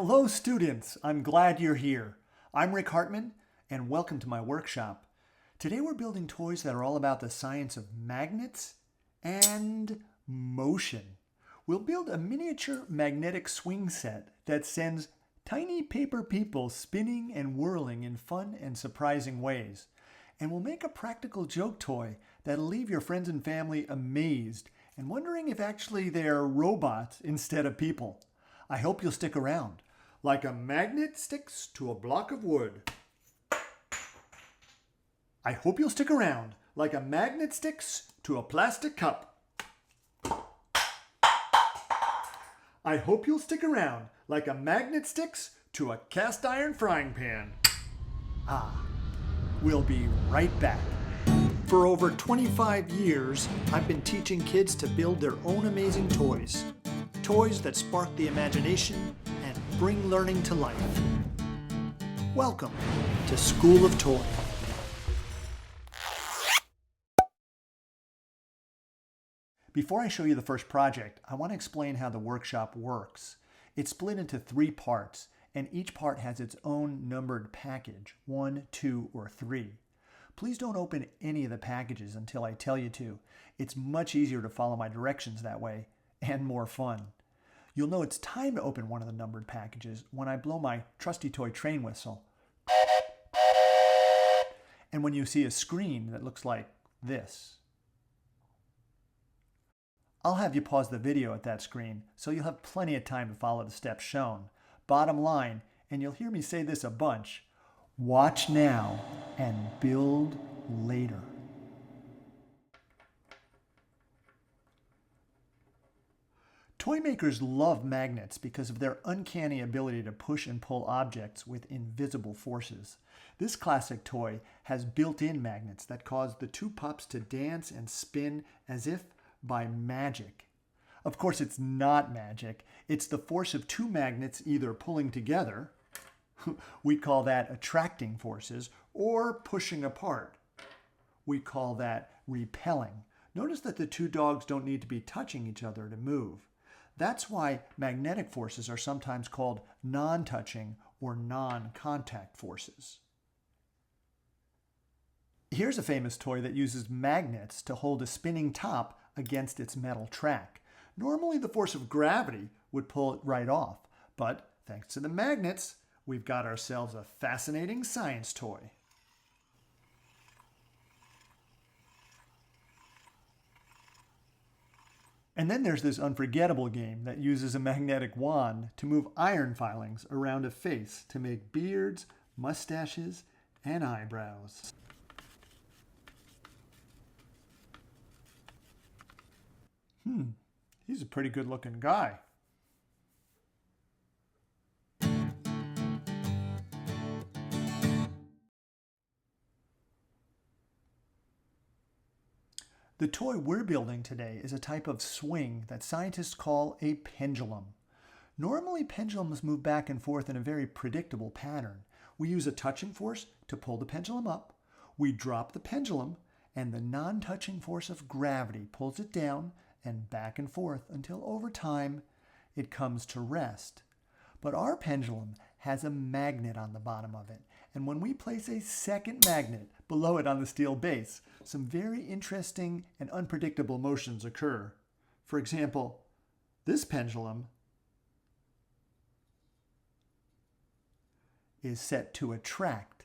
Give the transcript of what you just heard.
Hello students, I'm glad you're here. I'm Rick Hartman and welcome to my workshop. Today we're building toys that are all about the science of magnets and motion. We'll build a miniature magnetic swing set that sends tiny paper people spinning and whirling in fun and surprising ways. And we'll make a practical joke toy that'll leave your friends and family amazed and wondering if actually they're robots instead of people. I hope you'll stick around. Like a magnet sticks to a block of wood. I hope you'll stick around. Like a magnet sticks to a plastic cup. I hope you'll stick around. Like a magnet sticks to a cast iron frying pan. We'll be right back. For over 25 years, I've been teaching kids to build their own amazing toys. Toys that spark the imagination and bring learning to life. Welcome to School of Toy. Before I show you the first project, I want to explain how the workshop works. It's split into 3 parts, and each part has its own numbered package, 1, 2, or 3. Please don't open any of the packages until I tell you to. It's much easier to follow my directions that way, and more fun. You'll know it's time to open one of the numbered packages when I blow my trusty toy train whistle. And when you see a screen that looks like this. I'll have you pause the video at that screen so you'll have plenty of time to follow the steps shown. Bottom line, and you'll hear me say this a bunch, watch now and build later. Toy makers love magnets because of their uncanny ability to push and pull objects with invisible forces. This classic toy has built-in magnets that cause the 2 pups to dance and spin as if by magic. Of course, it's not magic. It's the force of 2 magnets either pulling together, we call that attracting forces, or pushing apart. We call that repelling. Notice that the 2 dogs don't need to be touching each other to move. That's why magnetic forces are sometimes called non-touching or non-contact forces. Here's a famous toy that uses magnets to hold a spinning top against its metal track. Normally the force of gravity would pull it right off, but thanks to the magnets, we've got ourselves a fascinating science toy. And then there's this unforgettable game that uses a magnetic wand to move iron filings around a face to make beards, mustaches, and eyebrows. He's a pretty good-looking guy. The toy we're building today is a type of swing that scientists call a pendulum. Normally, pendulums move back and forth in a very predictable pattern. We use a touching force to pull the pendulum up, we drop the pendulum, and the non-touching force of gravity pulls it down and back and forth until over time it comes to rest. But our pendulum has a magnet on the bottom of it, and when we place a second magnet below it on the steel base, some very interesting and unpredictable motions occur. For example, this pendulum is set to attract